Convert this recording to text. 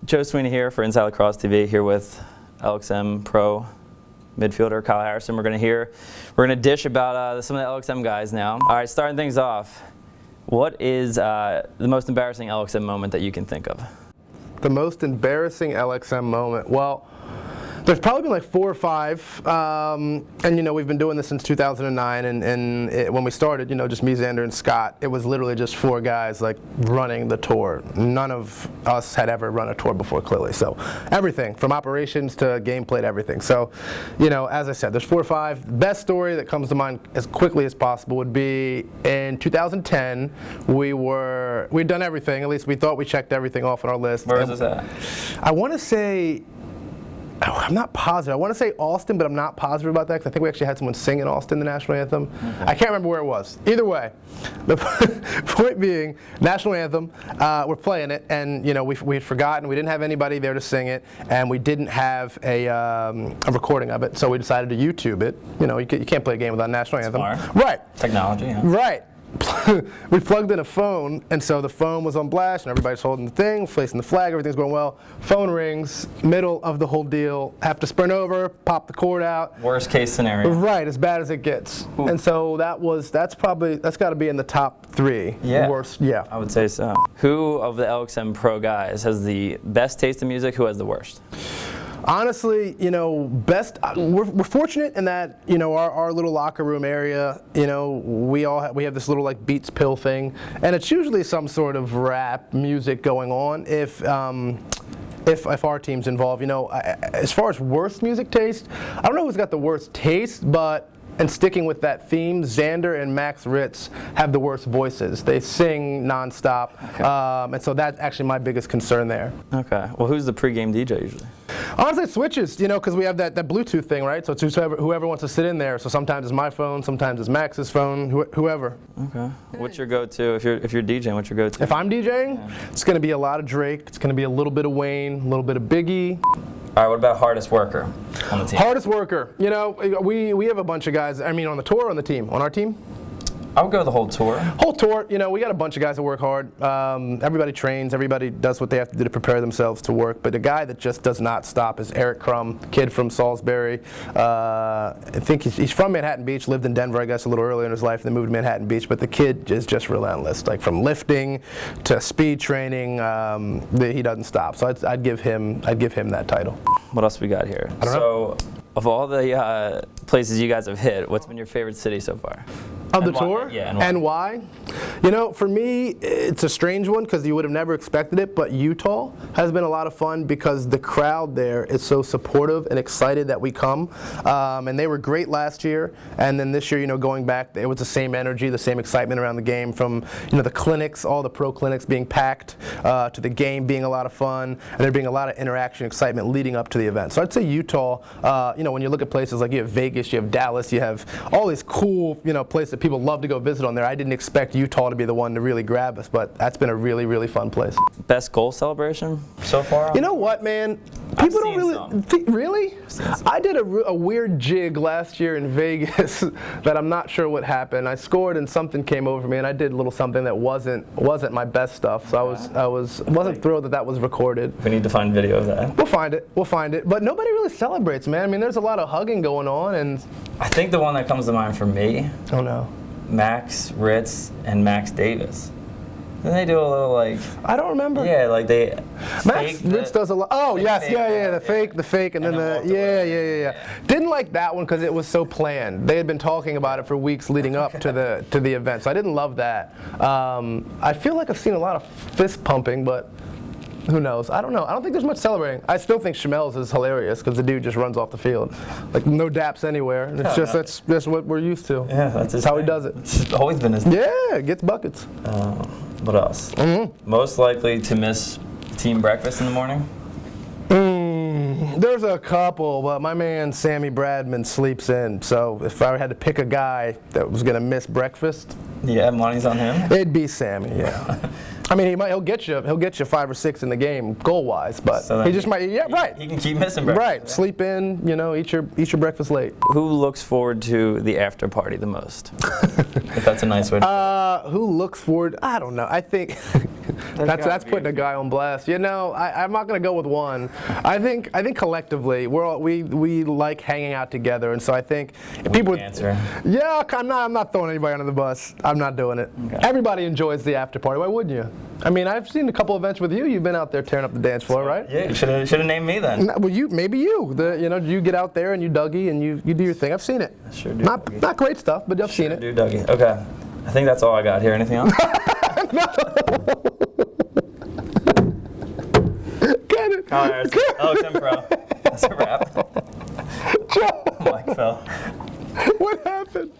Joe Sweeney here for Inside Lacrosse TV, here with LXM Pro midfielder Kyle Harrison. We're going to dish about some of the LXM guys now. All right, starting things off, what is the most embarrassing LXM moment that you can think of? The most embarrassing LXM moment? Well, there's probably been like 4 or 5, and you know, we've been doing this since 2009, and when we started, you know, just me, Xander, and Scott, it was literally just 4 guys like running the tour. None of us had ever run a tour before, clearly, so everything, from operations to gameplay to everything. So, you know, as I said, there's 4 or 5. The best story that comes to mind as quickly as possible would be in 2010, we'd done everything, at least we thought we checked everything off on our list. Where is this at? I want to say, I'm not positive. I want to say Austin, but I'm not positive about that because I think we actually had someone sing in Austin the national anthem. Okay. I can't remember where it was. Either way, the point being, national anthem, we're playing it, and you know, we had forgotten, we didn't have anybody there to sing it, and we didn't have a recording of it, so we decided to YouTube it. You know, you can't play a game without a national anthem. Smart. Right. Technology, yeah. Right. We plugged in a phone, and so the phone was on blast, and everybody's holding the thing, facing the flag, everything's going well. Phone rings, middle of the whole deal, have to sprint over, pop the cord out. Worst case scenario. Right, as bad as it gets. Ooh. And so that's got to be in the top 3. Yeah. Worst, yeah. I would say so. Who of the LXM Pro guys has the best taste in music? Who has the worst? Honestly, you know, we're fortunate in that, you know, our little locker room area, you know, we have this little like Beats pill thing, and it's usually some sort of rap music going on if our team's involved. You know, as far as worst music taste, I don't know who's got the worst taste, but and sticking with that theme, Xander and Max Ritz have the worst voices. They sing nonstop, okay. And so that's actually my biggest concern there. Okay. Well, who's the pregame DJ usually? Honestly, it switches, you know, because we have that Bluetooth thing, right? So it's whoever wants to sit in there. So sometimes it's my phone, sometimes it's Max's phone, whoever. Okay. What's your go-to if you're DJing? What's your go-to? If I'm DJing, it's going to be a lot of Drake. It's going to be a little bit of Wayne, a little bit of Biggie. All right, what about hardest worker on the team? Hardest worker. You know, we have a bunch of guys, I mean, on the tour or on the team? On our team? I would go the whole tour. Whole tour, you know, we got a bunch of guys that work hard. Everybody trains, everybody does what they have to do to prepare themselves to work. But the guy that just does not stop is Eric Crum, kid from Salisbury. I think he's from Manhattan Beach, lived in Denver, I guess, a little earlier in his life, and then moved to Manhattan Beach. But the kid is just relentless, like from lifting to speed training, he doesn't stop. So I'd give him that title. What else we got here? I don't know. Of all the places you guys have hit, what's been your favorite city so far? Of the tour? Yeah, and why? You know, for me, it's a strange one because you would have never expected it, but Utah has been a lot of fun because the crowd there is so supportive and excited that we come. And they were great last year, and then this year, you know, going back, it was the same energy, the same excitement around the game from, you know, the clinics, all the pro clinics being packed, to the game being a lot of fun, and there being a lot of interaction, excitement leading up to the event. So I'd say Utah, you know, when you look at places like you have Vegas, you have Dallas, you have all these cool, you know, places that people love to go visit on there. I didn't expect Utah to be the one to really grab us, but that's been a really, really fun place. Best goal celebration so far? You know what, man? People don't really really? I did a weird jig last year in Vegas that I'm not sure what happened. I scored and something came over me, and I did a little something that wasn't my best stuff. So I wasn't thrilled that was recorded. We need to find video of that. We'll find it. But nobody really celebrates, man. I mean, there's a lot of hugging going on, and I think the one that comes to mind for me. Oh no. Max Ritz and Max Davis. Then they do a little like. I don't remember. Yeah, like they. Max Ritz does a lot. Oh yes, yeah, the fake, and then yeah. Didn't like that one because it was so planned. They had been talking about it for weeks leading up to the event, so I didn't love that. I feel like I've seen a lot of fist pumping, but. Who knows? I don't know. I don't think there's much celebrating. I still think Chamel's is hilarious because the dude just runs off the field. Like, no daps anywhere. And it's that's what we're used to. Yeah, that's how he does it. It's always been his thing. Yeah, gets buckets. What else? Mm-hmm. Most likely to miss team breakfast in the morning? There's a couple, but my man Sammy Bradman sleeps in. So if I had to pick a guy that was going to miss breakfast. Yeah, money's on him? It'd be Sammy, yeah. I mean, he'll get you 5 or 6 in the game goal wise, but So he just might. Yeah, right. He can keep missing breakfast. Right. Sleep in. Eat your breakfast late. Who looks forward to the after party the most? If that's a nice way to Who looks forward? I don't know. I think that's putting a guy on blast. I'm not going to go with one. I think collectively we like hanging out together, and so I think people. Answer. Yeah, I'm not throwing anybody under the bus. I'm not doing it. Okay. Everybody enjoys the after party. Why wouldn't you? I mean, I've seen a couple events with you. You've been out there tearing up the dance floor, right? Yeah, you should have named me then. Well, maybe you. You get out there and you Dougie and you do your thing. I've seen it. I sure do. Not great stuff, but I've seen it. Do Dougie. Okay. I think that's all I got here. Anything else? Get it. LXM Pro. That's a wrap. Mike fell. What happened?